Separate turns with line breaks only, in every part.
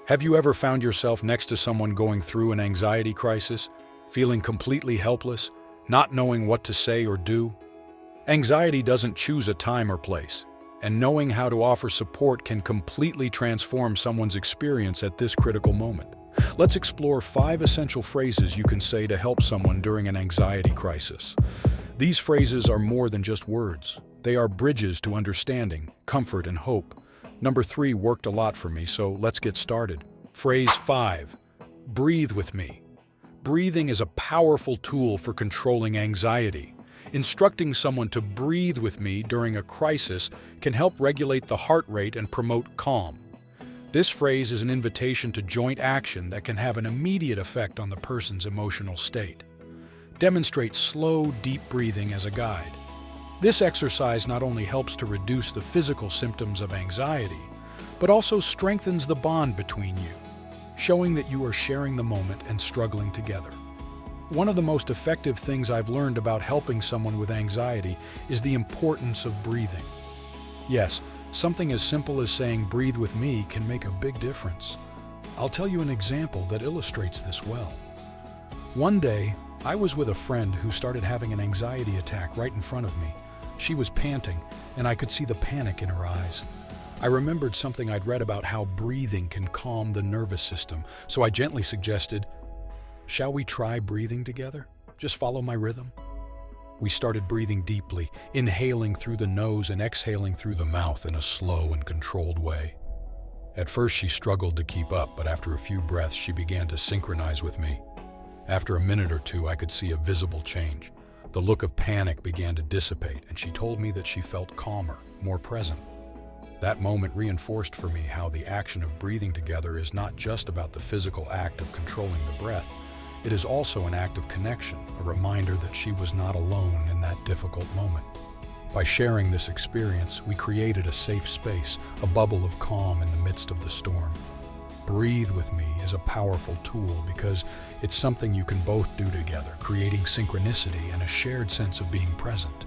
Have you ever found yourself next to someone going through an anxiety crisis, feeling completely helpless, not knowing what to say or do? Anxiety doesn't choose a time or place, and knowing how to offer support can completely transform someone's experience at this critical moment. Let's explore 5 essential phrases you can say to help someone during an anxiety crisis. These phrases are more than just words. They are bridges to understanding, comfort, and hope. Number 3 worked a lot for me, so let's get started. Phrase 5. Breathe with me. Breathing is a powerful tool for controlling anxiety. Instructing someone to breathe with me during a crisis can help regulate the heart rate and promote calm. This phrase is an invitation to joint action that can have an immediate effect on the person's emotional state. Demonstrate slow, deep breathing as a guide. This exercise not only helps to reduce the physical symptoms of anxiety, but also strengthens the bond between you, showing that you are sharing the moment and struggling together. One of the most effective things I've learned about helping someone with anxiety is the importance of breathing. Yes, something as simple as saying "breathe with me" can make a big difference. I'll tell you an example that illustrates this well. One day, I was with a friend who started having an anxiety attack right in front of me. She was panting, and I could see the panic in her eyes. I remembered something I'd read about how breathing can calm the nervous system, so I gently suggested, "Shall we try breathing together? Just follow my rhythm." We started breathing deeply, inhaling through the nose and exhaling through the mouth in a slow and controlled way. At first, she struggled to keep up, but after a few breaths, she began to synchronize with me. After a minute or two, I could see a visible change. The look of panic began to dissipate, and she told me that she felt calmer, more present. That moment reinforced for me how the action of breathing together is not just about the physical act of controlling the breath. It is also an act of connection, a reminder that she was not alone in that difficult moment. By sharing this experience, we created a safe space, a bubble of calm in the midst of the storm. Breathe with me is a powerful tool because it's something you can both do together, creating synchronicity and a shared sense of being present.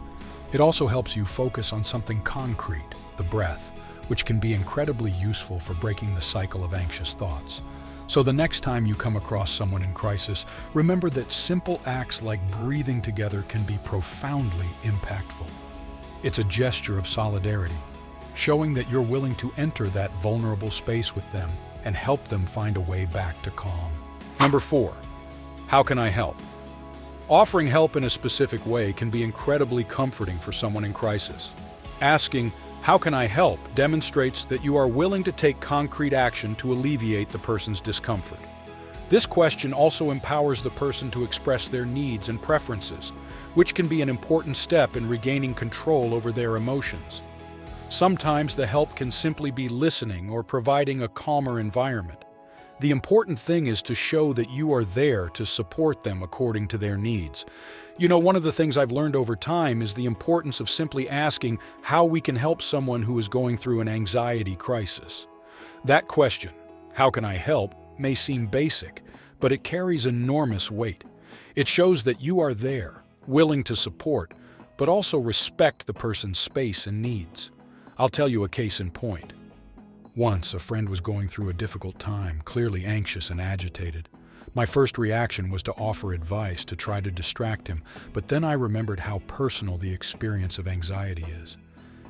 It also helps you focus on something concrete, the breath, which can be incredibly useful for breaking the cycle of anxious thoughts. So the next time you come across someone in crisis, remember that simple acts like breathing together can be profoundly impactful. It's a gesture of solidarity, showing that you're willing to enter that vulnerable space with them and help them find a way back to calm. Number 4, how can I help? Offering help in a specific way can be incredibly comforting for someone in crisis. Asking, "How can I help?" demonstrates that you are willing to take concrete action to alleviate the person's discomfort. This question also empowers the person to express their needs and preferences, which can be an important step in regaining control over their emotions. Sometimes the help can simply be listening or providing a calmer environment. The important thing is to show that you are there to support them according to their needs. One of the things I've learned over time is the importance of simply asking how we can help someone who is going through an anxiety crisis. That question, "How can I help?" may seem basic, but it carries enormous weight. It shows that you are there, willing to support, but also respect the person's space and needs. I'll tell you a case in point. Once, a friend was going through a difficult time, clearly anxious and agitated. My first reaction was to offer advice to try to distract him, but then I remembered how personal the experience of anxiety is.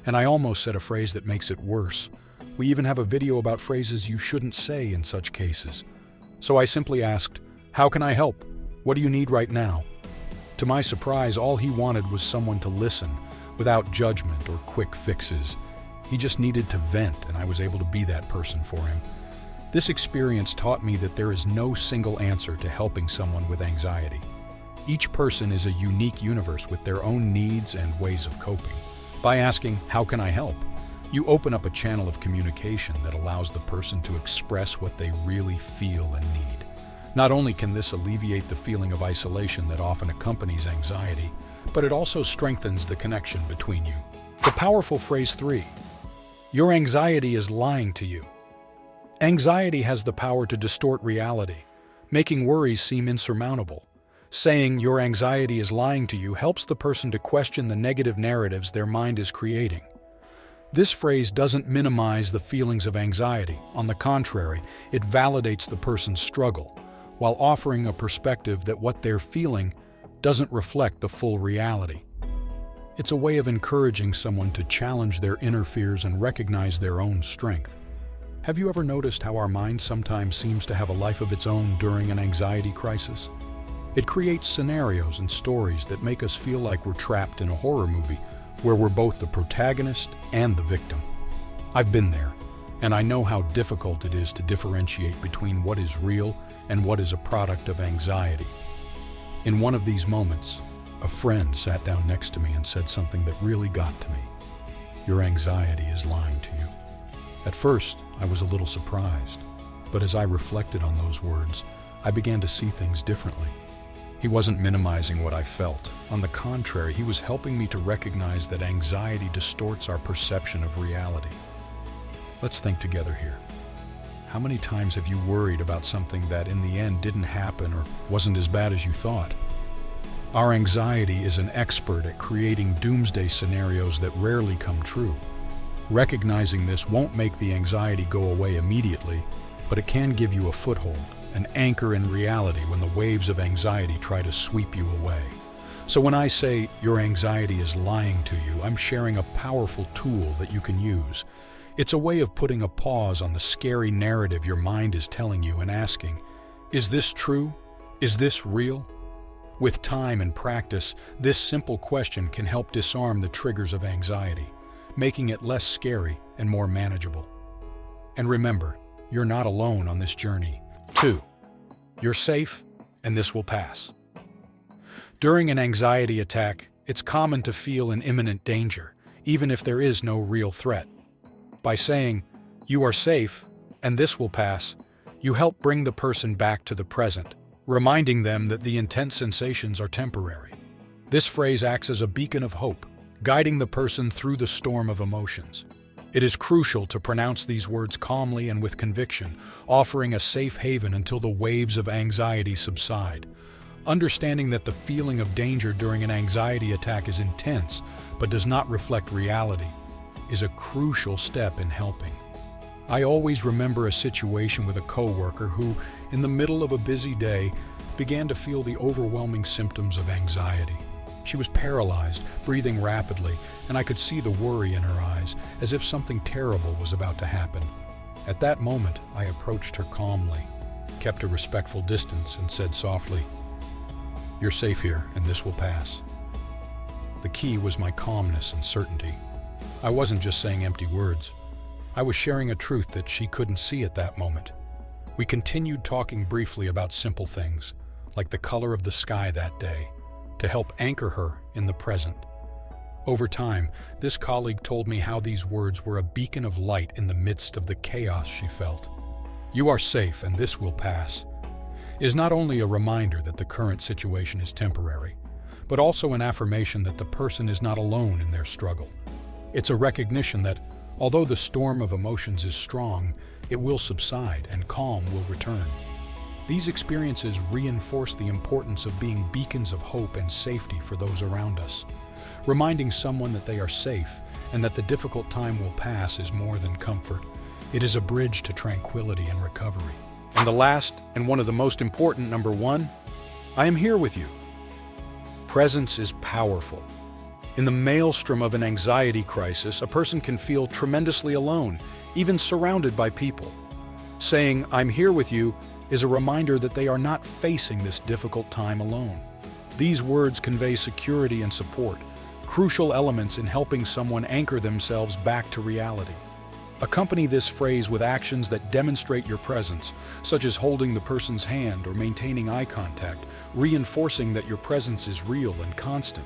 And I almost said a phrase that makes it worse. We even have a video about phrases you shouldn't say in such cases. So I simply asked, "How can I help? What do you need right now?" To my surprise, all he wanted was someone to listen, without judgment or quick fixes. He just needed to vent, and I was able to be that person for him. This experience taught me that there is no single answer to helping someone with anxiety. Each person is a unique universe with their own needs and ways of coping. By asking, "How can I help?" you open up a channel of communication that allows the person to express what they really feel and need. Not only can this alleviate the feeling of isolation that often accompanies anxiety, but it also strengthens the connection between you. The powerful phrase 3. Your anxiety is lying to you. Anxiety has the power to distort reality, making worries seem insurmountable. Saying your anxiety is lying to you helps the person to question the negative narratives their mind is creating. This phrase doesn't minimize the feelings of anxiety. On the contrary, it validates the person's struggle, while offering a perspective that what they're feeling doesn't reflect the full reality. It's a way of encouraging someone to challenge their inner fears and recognize their own strength. Have you ever noticed how our mind sometimes seems to have a life of its own during an anxiety crisis? It creates scenarios and stories that make us feel like we're trapped in a horror movie where we're both the protagonist and the victim. I've been there, and I know how difficult it is to differentiate between what is real and what is a product of anxiety. In one of these moments, a friend sat down next to me and said something that really got to me. "Your anxiety is lying to you." At first, I was a little surprised, but as I reflected on those words, I began to see things differently. He wasn't minimizing what I felt. On the contrary, he was helping me to recognize that anxiety distorts our perception of reality. Let's think together here. How many times have you worried about something that in the end didn't happen or wasn't as bad as you thought? Our anxiety is an expert at creating doomsday scenarios that rarely come true. Recognizing this won't make the anxiety go away immediately, but it can give you a foothold, an anchor in reality when the waves of anxiety try to sweep you away. So when I say your anxiety is lying to you, I'm sharing a powerful tool that you can use. It's a way of putting a pause on the scary narrative your mind is telling you and asking, is this true? Is this real? With time and practice, this simple question can help disarm the triggers of anxiety, making it less scary and more manageable. And remember, you're not alone on this journey. 2. You're safe, and this will pass. During an anxiety attack, it's common to feel an imminent danger, even if there is no real threat. By saying, "You are safe, and this will pass," you help bring the person back to the present, reminding them that the intense sensations are temporary. This phrase acts as a beacon of hope, guiding the person through the storm of emotions. It is crucial to pronounce these words calmly and with conviction, offering a safe haven until the waves of anxiety subside. Understanding that the feeling of danger during an anxiety attack is intense but does not reflect reality is a crucial step in helping. I always remember a situation with a coworker who, in the middle of a busy day, began to feel the overwhelming symptoms of anxiety. She was paralyzed, breathing rapidly, and I could see the worry in her eyes, as if something terrible was about to happen. At that moment, I approached her calmly, kept a respectful distance, and said softly, "You're safe here, and this will pass." The key was my calmness and certainty. I wasn't just saying empty words. I was sharing a truth that she couldn't see at that moment. We continued talking briefly about simple things, like the color of the sky that day, to help anchor her in the present. Over time, this colleague told me how these words were a beacon of light in the midst of the chaos she felt. "You are safe, and this will pass," is not only a reminder that the current situation is temporary, but also an affirmation that the person is not alone in their struggle. It's a recognition that, although the storm of emotions is strong, it will subside and calm will return. These experiences reinforce the importance of being beacons of hope and safety for those around us. Reminding someone that they are safe and that the difficult time will pass is more than comfort. It is a bridge to tranquility and recovery. And the last, and one of the most important, number 1, I am here with you. Presence is powerful. In the maelstrom of an anxiety crisis, a person can feel tremendously alone, even surrounded by people. Saying, "I'm here with you," is a reminder that they are not facing this difficult time alone. These words convey security and support, crucial elements in helping someone anchor themselves back to reality. Accompany this phrase with actions that demonstrate your presence, such as holding the person's hand or maintaining eye contact, reinforcing that your presence is real and constant.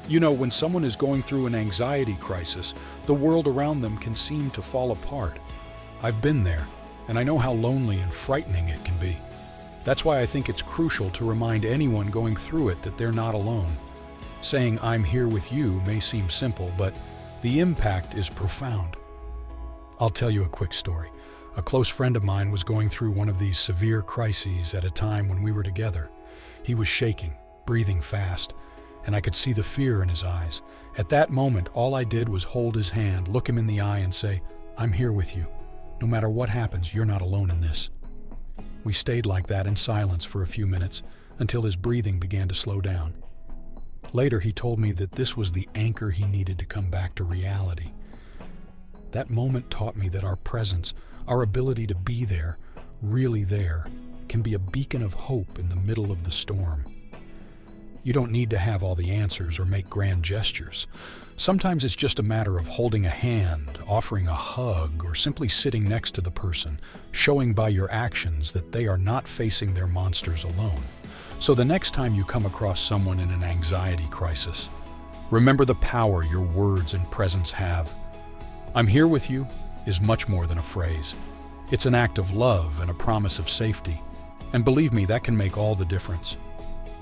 You know, when someone is going through an anxiety crisis, the world around them can seem to fall apart. I've been there, and I know how lonely and frightening it can be. That's why I think it's crucial to remind anyone going through it that they're not alone. Saying, "I'm here with you" may seem simple, but the impact is profound. I'll tell you a quick story. A close friend of mine was going through one of these severe crises at a time when we were together. He was shaking, breathing fast, and I could see the fear in his eyes. At that moment, all I did was hold his hand, look him in the eye, and say, "I'm here with you. No matter what happens, you're not alone in this." We stayed like that in silence for a few minutes until his breathing began to slow down. Later, he told me that this was the anchor he needed to come back to reality. That moment taught me that our presence, our ability to be there, really there, can be a beacon of hope in the middle of the storm. You don't need to have all the answers or make grand gestures. Sometimes it's just a matter of holding a hand, offering a hug, or simply sitting next to the person, showing by your actions that they are not facing their monsters alone. So the next time you come across someone in an anxiety crisis, remember the power your words and presence have. "I'm here with you" is much more than a phrase. It's an act of love and a promise of safety. And believe me, that can make all the difference.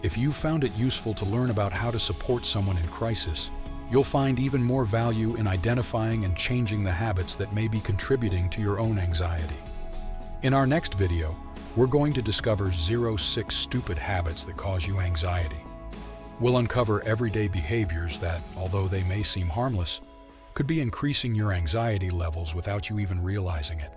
If you found it useful to learn about how to support someone in crisis, you'll find even more value in identifying and changing the habits that may be contributing to your own anxiety. In our next video, we're going to discover 06 stupid habits that cause you anxiety. We'll uncover everyday behaviors that, although they may seem harmless, could be increasing your anxiety levels without you even realizing it.